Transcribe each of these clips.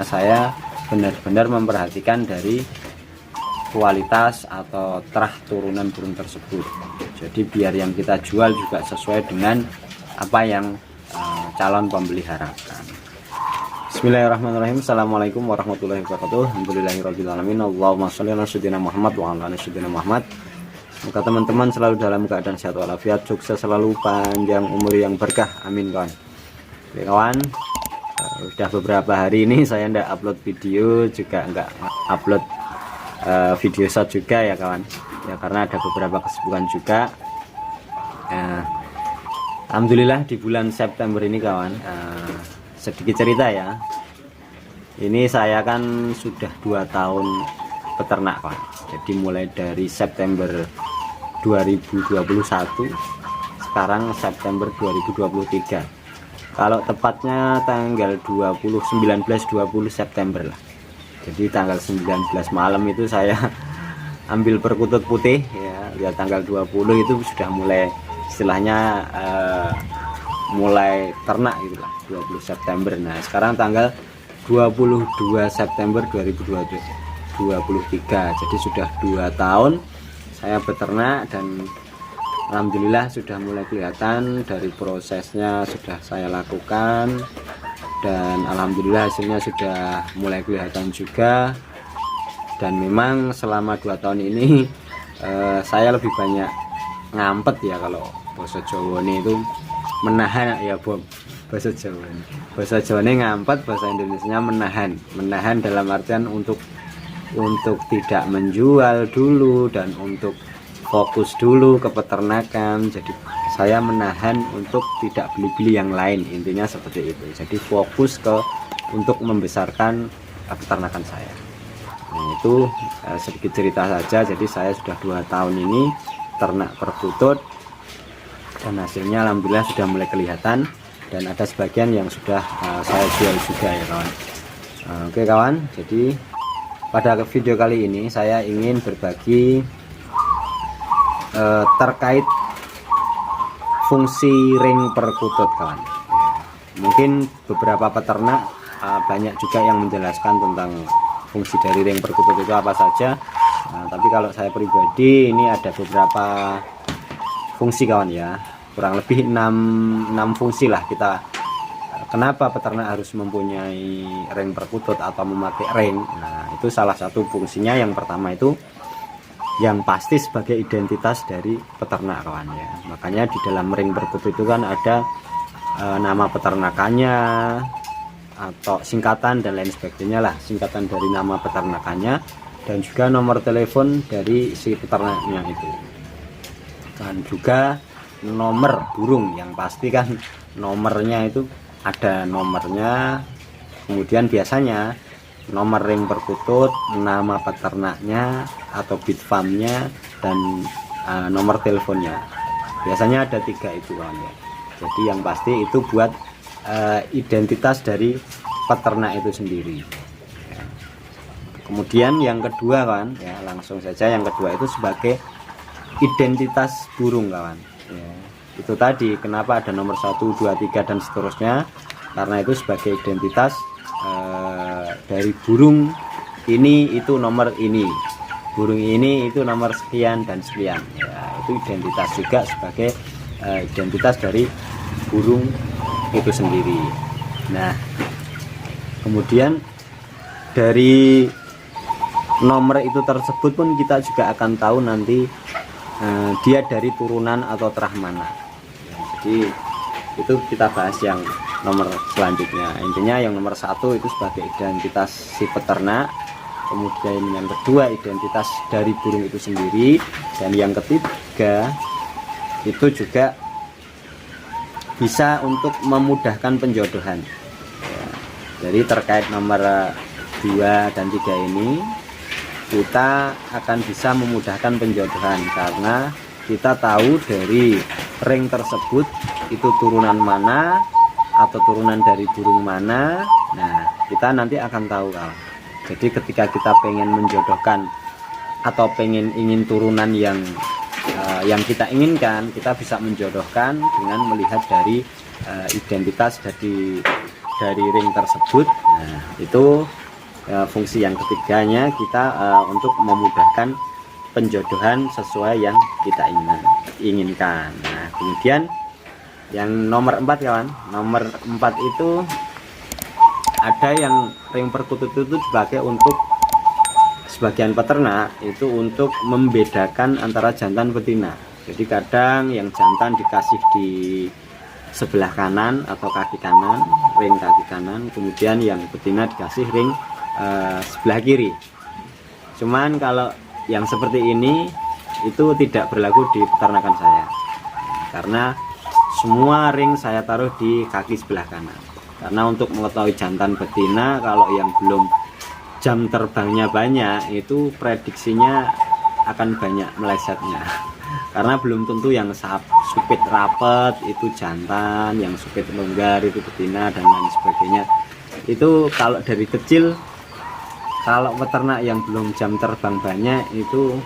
saya benar-benar memperhatikan dari kualitas atau terah turunan burung tersebut. Jadi biar yang kita jual juga sesuai dengan apa yang calon pembeli harapkan. Bismillahirrahmanirrahim. Assalamualaikum warahmatullahi wabarakatuh. Alhamdulillahirrahmanirrahim. Allahumma sholli ala sayyidina Muhammad wa ala ali sayyidina Muhammad. Semoga teman-teman selalu dalam keadaan sehat walafiat, sukses selalu, panjang umur yang berkah, amin kawan. Oke kawan, udah beberapa hari ini saya ndak upload video, juga nggak upload video shot juga ya kawan ya, karena ada beberapa kesibukan juga. Alhamdulillah di bulan September ini kawan, sedikit cerita ya, ini saya kan sudah 2 tahun peternak kawan. Jadi mulai dari September 2021, sekarang September 2023, kalau tepatnya tanggal 19-20 September lah. Jadi tanggal 19 malam itu saya ambil perkutut putih ya tanggal 20 itu sudah mulai istilahnya mulai ternak gitu lah, 20 September. Nah sekarang tanggal 22 September 2023, jadi sudah 2 tahun saya beternak, dan alhamdulillah sudah mulai kelihatan dari prosesnya sudah saya lakukan, dan alhamdulillah hasilnya sudah mulai kelihatan juga. Dan memang selama 2 tahun ini saya lebih banyak ngampet ya, kalau bahasa Jawa ini itu menahan ya Bob, bahasa Jawa ini ngampet, bahasa Indonesia menahan dalam artian untuk tidak menjual dulu dan untuk fokus dulu ke peternakan. Jadi saya menahan untuk tidak beli-beli yang lain, intinya seperti itu. Jadi fokus untuk membesarkan peternakan saya. Nah itu sedikit cerita saja. Jadi saya sudah 2 tahun ini ternak perkutut, dan hasilnya alhamdulillah sudah mulai kelihatan, dan ada sebagian yang sudah saya jual juga ya kawan. Oke kawan, jadi pada video kali ini saya ingin berbagi terkait fungsi ring perkutut kawan. Mungkin beberapa peternak banyak juga yang menjelaskan tentang fungsi dari ring perkutut itu apa saja. Tapi kalau saya pribadi ini ada beberapa fungsi kawan ya, kurang lebih 6 fungsi lah kita. Kenapa peternak harus mempunyai ring perkutut atau memakai ring? Nah itu salah satu fungsinya. Yang pertama itu yang pasti sebagai identitas dari peternak kawan ya. Makanya di dalam ring perkutut itu kan ada nama peternakannya atau singkatan dan lain sebagainya lah, singkatan dari nama peternakannya, dan juga nomor telepon dari si peternaknya itu, dan juga nomor burung. Yang pasti kan nomornya itu ada nomornya, kemudian biasanya nomor ring perkutut, nama peternaknya atau bit farmnya, dan nomor teleponnya. Biasanya ada 3 itu kawan ya. Jadi yang pasti itu buat identitas dari peternak itu sendiri ya. Kemudian yang kedua kawan ya, langsung saja yang kedua itu sebagai identitas burung kawan ya. Itu tadi kenapa ada nomor 1, 2, 3 dan seterusnya, karena itu sebagai identitas dari burung ini, itu nomor ini, burung ini itu nomor sekian dan sekian ya. Itu identitas juga sebagai identitas dari burung itu sendiri. Nah kemudian dari nomor itu tersebut pun kita juga akan tahu nanti dia dari turunan atau terah mana ya. Jadi itu kita bahas yang nomor selanjutnya. Intinya yang nomor 1 itu sebagai identitas si peternak, kemudian yang kedua identitas dari burung itu sendiri, dan yang ketiga itu juga bisa untuk memudahkan penjodohan ya. Jadi terkait nomor 2 dan 3 ini kita akan bisa memudahkan penjodohan, karena kita tahu dari ring tersebut itu turunan mana atau turunan dari burung mana. Nah kita nanti akan tahu kawan. Jadi ketika kita pengen menjodohkan atau ingin turunan yang kita inginkan, kita bisa menjodohkan dengan melihat dari identitas dari dari ring tersebut. Nah, itu fungsi yang ketiganya kita untuk memudahkan penjodohan sesuai yang kita inginkan. Nah, kemudian yang nomor 4 kawan, nomor 4 itu ada yang ring perkutut itu dipakai untuk sebagian peternak itu untuk membedakan antara jantan betina. Jadi kadang yang jantan dikasih di sebelah kanan atau kaki kanan, ring kaki kanan, kemudian yang betina dikasih ring sebelah kiri. Cuman kalau yang seperti ini itu tidak berlaku di peternakan saya, karena semua ring saya taruh di kaki sebelah kanan. Karena untuk mengetahui jantan betina, kalau yang belum jam terbangnya banyak, itu prediksinya akan banyak melesetnya. Karena belum tentu yang supit rapet itu jantan, yang supit longgar itu betina, dan lain sebagainya. Itu kalau dari kecil, kalau peternak yang belum jam terbang banyak itu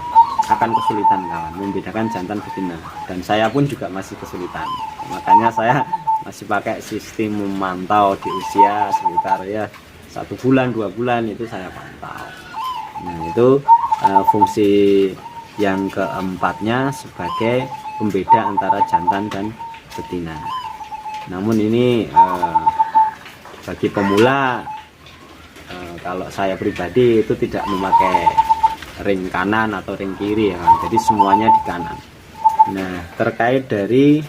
akan kesulitan kawan membedakan jantan betina, dan saya pun juga masih kesulitan. Makanya saya masih pakai sistem memantau di usia sekitar ya 1 bulan 2 bulan itu saya pantau. Nah, itu fungsi yang keempatnya sebagai pembeda antara jantan dan betina. Namun ini bagi pemula, kalau saya pribadi itu tidak memakai ring kanan atau ring kiri ya, jadi semuanya di kanan. Nah, terkait dari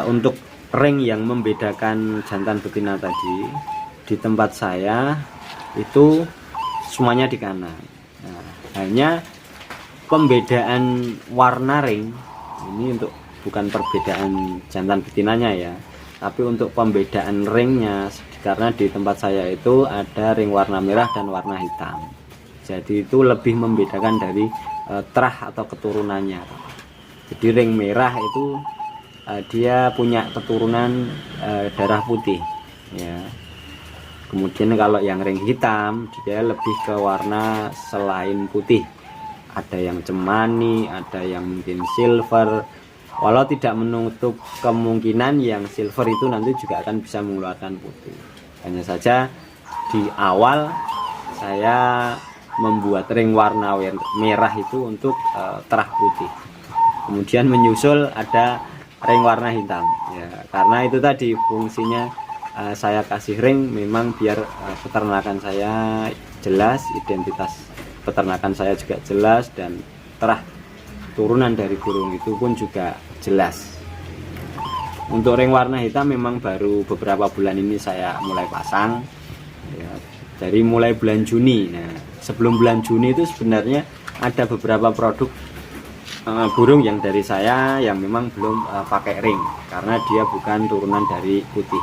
untuk ring yang membedakan jantan betina tadi, di tempat saya itu semuanya di kanan. Nah, hanya pembedaan warna ring ini untuk bukan perbedaan jantan betinanya ya, tapi untuk pembedaan ringnya, karena di tempat saya itu ada ring warna merah dan warna hitam. Jadi itu lebih membedakan dari terah atau keturunannya. Jadi ring merah itu dia punya keturunan darah putih ya. Kemudian kalau yang ring hitam dia lebih ke warna selain putih, ada yang cemani, ada yang mungkin silver. Walau tidak menutup kemungkinan yang silver itu nanti juga akan bisa mengeluarkan putih. Hanya saja di awal saya membuat ring warna merah itu untuk terah putih, kemudian menyusul ada ring warna hitam ya, karena itu tadi fungsinya. Saya kasih ring memang biar peternakan saya jelas, identitas peternakan saya juga jelas, dan terah turunan dari burung itu pun juga jelas. Untuk ring warna hitam memang baru beberapa bulan ini saya mulai pasang ya, dari mulai bulan Juni. Nah, sebelum bulan Juni itu sebenarnya ada beberapa produk burung yang dari saya yang memang belum pakai ring, karena dia bukan turunan dari putih.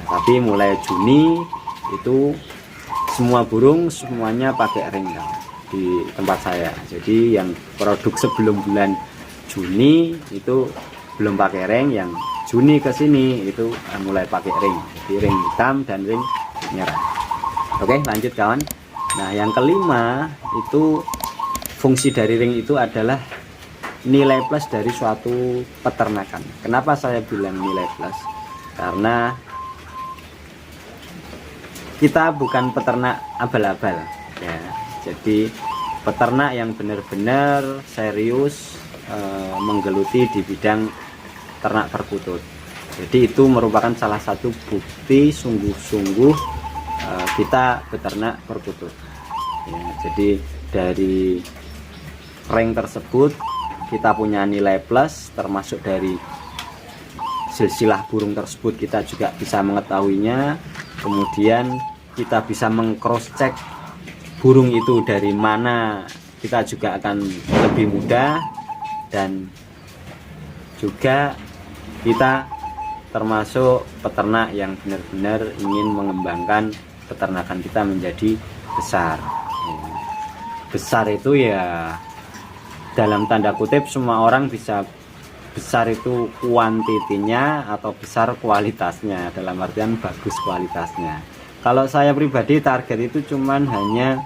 Tapi mulai Juni itu semua burung semuanya pakai ring ya, di tempat saya. Jadi yang produk sebelum bulan Juni itu belum pakai ring, yang Juni ke sini itu mulai pakai ring. Jadi ring hitam dan ring merah. Oke, lanjut kawan. Nah, yang kelima itu fungsi dari ring itu adalah nilai plus dari suatu peternakan. Kenapa saya bilang nilai plus? Karena kita bukan peternak abal-abal ya, jadi peternak yang benar-benar serius menggeluti di bidang ternak perkutut. Jadi itu merupakan salah satu bukti sungguh-sungguh kita peternak perkutut ya. Jadi dari ring tersebut kita punya nilai plus, termasuk dari silsilah burung tersebut kita juga bisa mengetahuinya. Kemudian kita bisa meng-cross check burung itu dari mana, kita juga akan lebih mudah, dan juga kita termasuk peternak yang benar-benar ingin mengembangkan peternakan kita menjadi besar. Besar itu ya dalam tanda kutip, semua orang bisa besar itu kuantitinya atau besar kualitasnya, dalam artian bagus kualitasnya. Kalau saya pribadi target itu cuman hanya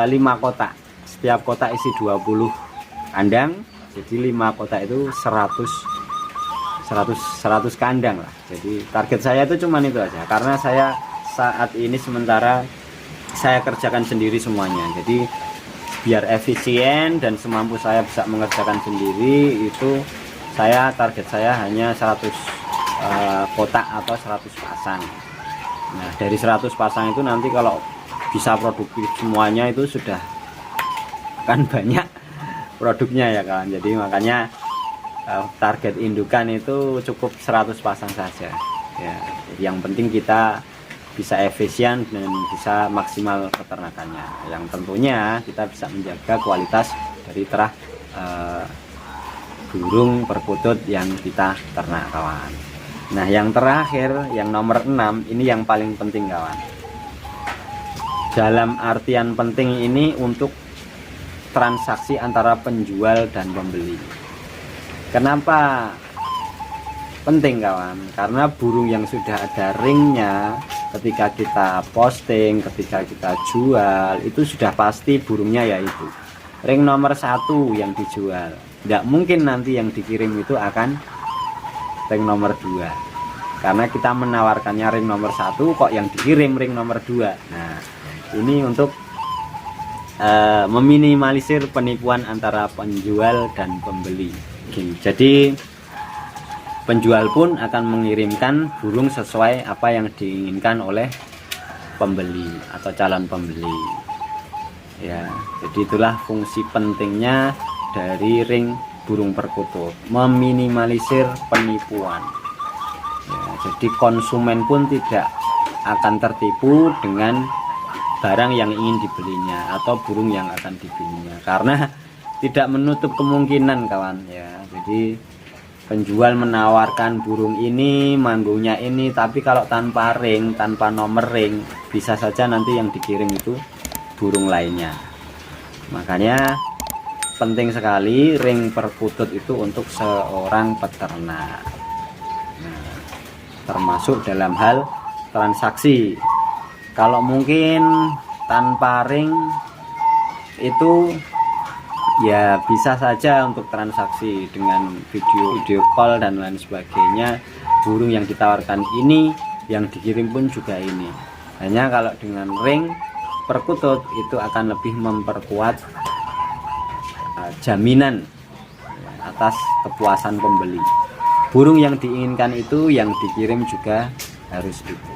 5 kotak, setiap kotak isi 20 kandang, jadi 5 kotak itu 100 100 kandang lah. Jadi target saya itu cuman itu aja, karena saya saat ini sementara saya kerjakan sendiri semuanya. Jadi biar efisien dan semampu saya bisa mengerjakan sendiri, itu target saya hanya 100 kotak atau 100 pasang. Nah, dari 100 pasang itu nanti kalau bisa produktif semuanya itu sudah kan banyak produknya ya kawan. Jadi makanya target indukan itu cukup 100 pasang saja ya. Jadi yang penting kita bisa efisien dan bisa maksimal peternakannya, yang tentunya kita bisa menjaga kualitas dari terah burung perkutut yang kita ternak kawan. Nah, yang terakhir, yang nomor 6 ini yang paling penting kawan. Dalam artian penting ini untuk transaksi antara penjual dan pembeli. Kenapa penting kawan? Karena burung yang sudah ada ringnya, ketika kita posting, ketika kita jual, itu sudah pasti burungnya yaitu ring nomor 1 yang dijual. Tidak mungkin nanti yang dikirim itu akan ring nomor 2, karena kita menawarkannya ring nomor 1 kok yang dikirim ring nomor 2. Nah, ini untuk meminimalisir penipuan antara penjual dan pembeli. Jadi penjual pun akan mengirimkan burung sesuai apa yang diinginkan oleh pembeli atau calon pembeli ya. Jadi itulah fungsi pentingnya dari ring burung perkutut, meminimalisir penipuan ya. Jadi konsumen pun tidak akan tertipu dengan barang yang ingin dibelinya atau burung yang akan dibelinya, karena tidak menutup kemungkinan kawan ya. Jadi penjual menawarkan burung ini, manggungnya ini, tapi kalau tanpa ring, tanpa nomor ring, bisa saja nanti yang dikirim itu burung lainnya. Makanya penting sekali ring perkutut itu untuk seorang peternak. Nah, termasuk dalam hal transaksi. Kalau mungkin tanpa ring itu ya bisa saja untuk transaksi dengan video call dan lain sebagainya. Burung yang ditawarkan ini, yang dikirim pun juga ini. Hanya kalau dengan ring perkutut itu akan lebih memperkuat jaminan atas kepuasan pembeli. Burung yang diinginkan itu yang dikirim juga harus itu.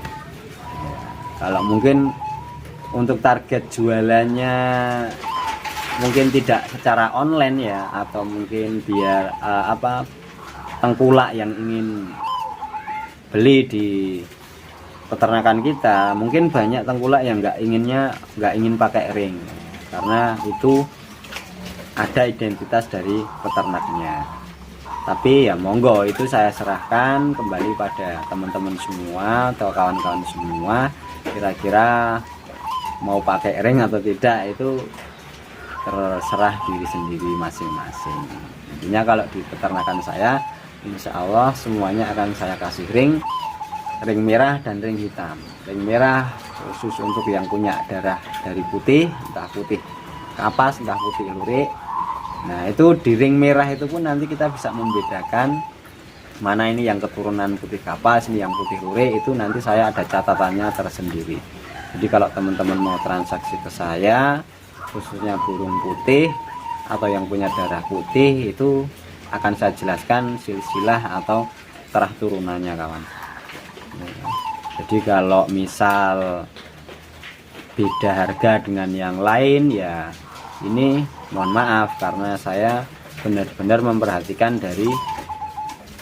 Kalau mungkin untuk target jualannya mungkin tidak secara online ya, atau mungkin biar tengkulak yang ingin beli di peternakan kita, mungkin banyak tengkulak yang nggak ingin pakai ring, karena itu ada identitas dari peternaknya. Tapi ya monggo, itu saya serahkan kembali pada teman-teman semua atau kawan-kawan semua, kira-kira mau pakai ring atau tidak itu terserah diri sendiri masing-masing. Intinya kalau di peternakan saya, insya Allah semuanya akan saya kasih ring merah dan ring hitam. Ring merah khusus untuk yang punya darah dari putih, entah putih kapas, entah putih lurik. Nah, itu di ring merah itu pun nanti kita bisa membedakan mana ini yang keturunan putih kapas, ini yang putih lurik. Itu nanti saya ada catatannya tersendiri. Jadi kalau teman-teman mau transaksi ke saya, khususnya burung putih atau yang punya darah putih, itu akan saya jelaskan silsilah atau terah turunannya kawan. Jadi kalau misal beda harga dengan yang lain ya ini mohon maaf, karena saya benar-benar memperhatikan dari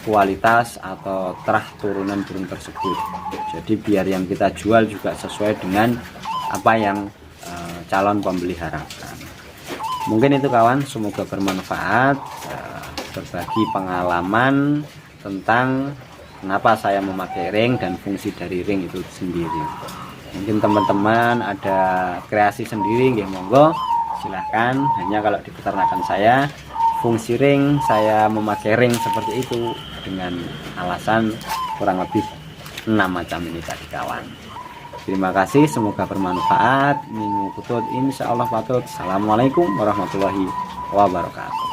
kualitas atau terah turunan burung tersebut. Jadi biar yang kita jual juga sesuai dengan apa yang calon pembeli harapkan. Mungkin itu kawan, semoga bermanfaat, berbagi pengalaman tentang kenapa saya memakai ring dan fungsi dari ring itu sendiri. Mungkin teman-teman ada kreasi sendiri, nggih monggo silahkan. Hanya kalau di peternakan saya, fungsi ring, saya memakai ring seperti itu dengan alasan kurang lebih 6 macam ini tadi kawan. Terima kasih, semoga bermanfaat. Minggu putut insya Allah patut. Assalamualaikum warahmatullahi wabarakatuh.